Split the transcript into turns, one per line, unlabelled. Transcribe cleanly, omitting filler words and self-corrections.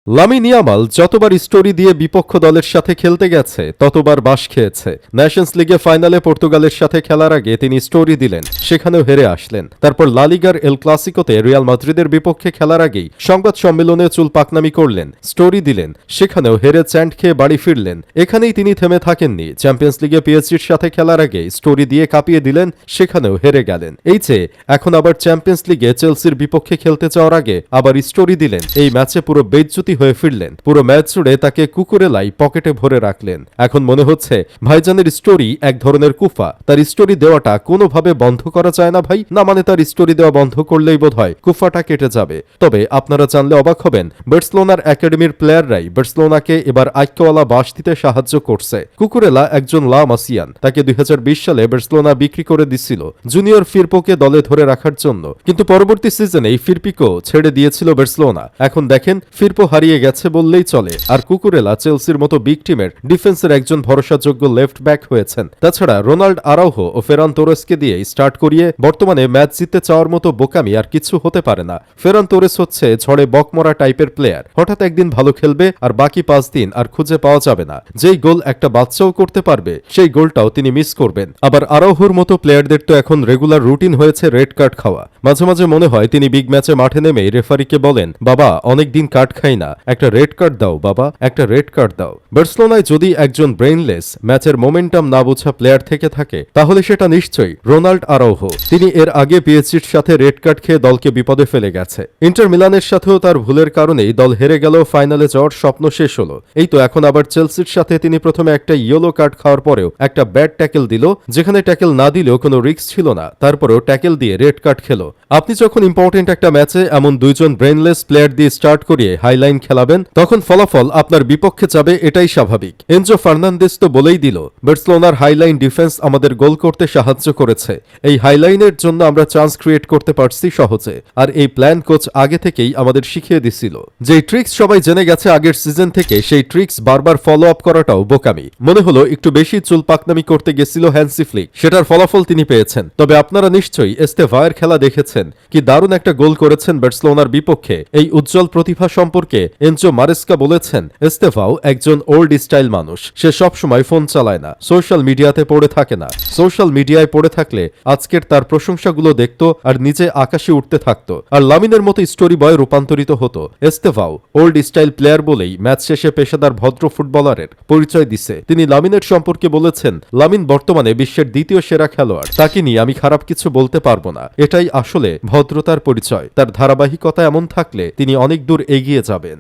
Lamine Yamal যতবার story দিয়ে বিপক্ষ দলের সাথে খেলতে গেছে ততবার বাঁশ খেয়েছে। নেশনস লিগে ফাইনালে পর্তুগালের সাথে খেলার আগে তিনি স্টোরি দিলেন, সেখানেও হেরে আসলেন। তারপর লা লিগার এল ক্লাসিকোতে রিয়াল মাদ্রিদের বিপক্ষে খেলার আগেই সংবাদ সম্মেলনে চুল পাকনামি করলেন, স্টোরি দিলেন, সেখানেও হেরে চ্যান্ট খেয়ে বাড়ি ফিরলেন। এখানেই তিনি থেমে থাকেননি। চ্যাম্পিয়ন্স লিগে পিএসজির সাথে খেলার আগে স্টোরি দিয়ে কাঁপিয়ে দিলেন, সেখানেও হেরে গেলেন। এই চেয়ে এখন আবার চ্যাম্পিয়ন্স লিগে চেলসির বিপক্ষে খেলতে যাওয়ার আগে আবার স্টোরি দিলেন। এই ম্যাচে পুরো বেইজ্জতি হয়ে ফিরলেন। পুরো ম্যাচ জুড়ে তাকে কুকুরেলাই পকেটে ভরে রাখলেন। এখন মনে হচ্ছে ভাইজানের স্টোরি এক ধরনের কুফা। তার স্টোরি দেওয়াটা কোনোভাবে বন্ধ করা যায় না ভাই, না মানে তার স্টোরি দেওয়া বন্ধ করলেই বোধহয় কুফাটা কেটে যাবে। তবে আপনারা জানলে অবাক হবেন, বার্সেলোনার একাডেমির প্লেয়াররাই বার্সেলোনাকে এবার আইক্যওয়ালা বাঁশ দিতে সাহায্য করছে। কুকুরেলা একজন লা মাসিয়ান, তাকে 2020 সালে বার্সেলোনা বিক্রি করে দিছিল জুনিয়র ফিরপোকে দলে ধরে রাখার জন্য, কিন্তু পরবর্তী সিজনেই ফিরপিকো ছেড়ে দিয়েছিল বার্সেলোনা। এখন দেখেন ফিরপো হারিয়ে গেছে বললেই চলে। আর কুকুরেলা চেলসির মতো বিগ টিমের ডিফেন্সের একজন ভরসাযোগ্য লেফট ব্যাক হয়েছেন। তাছাড়া রোনাল্ড আরাউহো ও ফেরান তোরেসকে দিয়ে স্টার্ট করিয়ে বর্তমানে ম্যাচ জিততে চাওয়ার মতো বোকামি আর কিছু হতে পারে না। ফেরান তোরেস হচ্ছে ঝড়ে বকমরা টাইপের প্লেয়ার, হঠাৎ একদিন ভালো খেলবে আর বাকি 5 দিন আর খুঁজে পাওয়া যাবে না। যেই গোল একটা বাচ্চাও করতে পারবে সেই গোলটাও তিনি মিস করবেন। আবার আরাউহোর মতো প্লেয়ারদের তো এখন রেগুলার রুটিন হয়েছে রেড কার্ড খাওয়া। মাঝে মাঝে মনে হয় তিনি বিগ ম্যাচে মাঠে নেমেই রেফারিকে বলেন, বাবা অনেকদিন কার্ড খাই না, একটা রেড কার্ড দাও বাবা, একটা রেড কার্ড দাও। বার্সেলোনায় যদি একজন ব্রেইনলেস ম্যাচের মোমেন্টাম না বোঝা প্লেয়ার থেকে থাকে তাহলে সেটা নিশ্চয়ই রোনাল্ড আরাউহো। তিনি এর আগে পিএসজির সাথে রেড কার্ড খেয়ে দলকে বিপদে ফেলে গেছে। ইন্টার মিলানের সাথেও তার ভুলের কারণেই দল হেরে গেল, ফাইনালে যাওয়ার স্বপ্ন শেষ হলো। এই তো এখন আবার চেলসির সাথে তিনি প্রথমে একটা ইয়েলো কার্ড খাওয়ার পরেও একটা ব্যাড ট্যাকেল দিল, যেখানে ট্যাকেল না দিলেও কোনো রিস্ক ছিল না, তারপরেও ট্যাকেল দিয়ে রেড কার্ড খেলো। আপনি যখন ইম্পর্টেন্ট একটা ম্যাচে এমন দুইজন ব্রেইনলেস প্লেয়ার দিয়ে স্টার্ট করিয়ে হাইলাইন খেলাবেন তখন ফলাফল আপনার বিপক্ষে যাবে, এটাই স্বাভাবিক। এনজো ফার্নান্দেস তো বলেই দিল, বার্সেলোনার হাইলাইন ডিফেন্স আমাদের গোল করতে সাহায্য করেছে। এই হাইলাইনের জন্য আমরা চান্স ক্রিয়েট করতে পারছি সহজে। আর এই প্ল্যান কোচ আগে থেকেই আমাদের শিখিয়ে দিছিল। যেই ট্রিক্স সবাই জেনে গেছে আগের সিজন থেকে, সেই ট্রিক্স বারবার ফলো আপ করাটাও বোকামি। মনে হলো একটু বেশি চুল পাকনামি করতে গেছিল হ্যান্সি ফ্লিক, সেটার ফলাফল তিনি পেয়েছেন। তবে আপনারা নিশ্চয়ই এস্তেভায়ের খেলা দেখেছেন, কি দারুণ একটা গোল করেছেন বার্সেলোনার বিপক্ষে। এই উজ্জ্বল প্রতিভা সম্পর্কে এনজো মারেস্কা বলেছেন, এস্তেভাও একজন ওল্ড স্টাইল মানুষ, সে সব সময় ফোন চালায় না, সোশ্যাল মিডিয়াতে পড়ে থাকে না। সোশ্যাল মিডিয়ায় পড়ে থাকলে আজকের তার প্রশংসাগুলো দেখত আর নিজে আকাশে উঠতে থাকতো, আর লামিনের মতো স্টোরি বয় রূপান্তরিত হতো। এস্তেভাও ওল্ড স্টাইল প্লেয়ার বলেই ম্যাচ শেষে পেশাদার ভদ্র ফুটবলারের পরিচয় দিছে। তিনি লামিনের সম্পর্কে বলেছেন, লামিন বর্তমানে বিশ্বের দ্বিতীয় সেরা খেলোয়াড়, তাকে নিয়ে আমি খারাপ কিছু বলতে পারবো না। এটাই আসলে ভদ্রতার পরিচয়। তার ধারাবাহিকতা এমন থাকলে তিনি অনেক দূর এগিয়ে যাবেন।